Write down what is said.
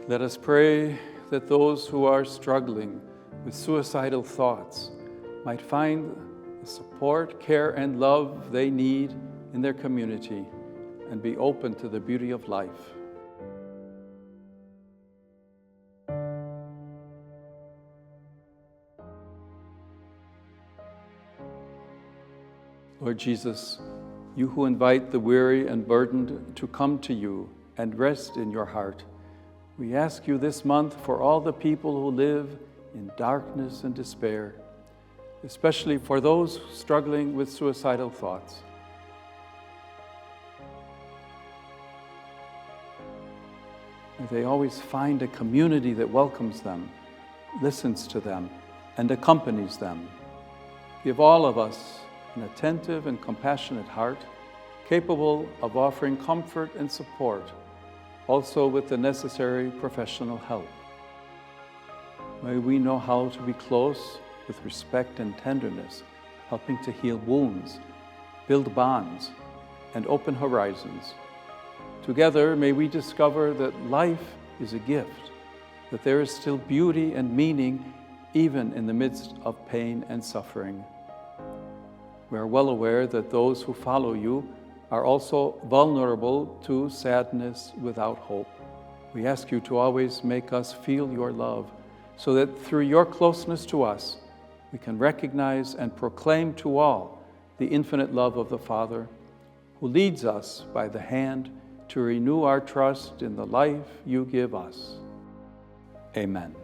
Let us pray that those who are struggling with suicidal thoughts might find the support, care, and love they need in their community and be open to the beauty of life. Lord Jesus, you who invite the weary and burdened to come to you and rest in your heart, we ask you this month for all the people who live in darkness and despair, especially for those struggling with suicidal thoughts. May they always find a community that welcomes them, listens to them, and accompanies them. Give all of us an attentive and compassionate heart, capable of offering comfort and support, also with the necessary professional help. May we know how to be close with respect and tenderness, helping to heal wounds, build bonds, and open horizons. Together, may we discover that life is a gift, that there is still beauty and meaning even in the midst of pain and suffering. We are well aware that those who follow you are also vulnerable to sadness without hope. We ask you to always make us feel your love, so that through your closeness to us, we can recognize and proclaim to all the infinite love of the Father, who leads us by the hand to renew our trust in the life you give us. Amen.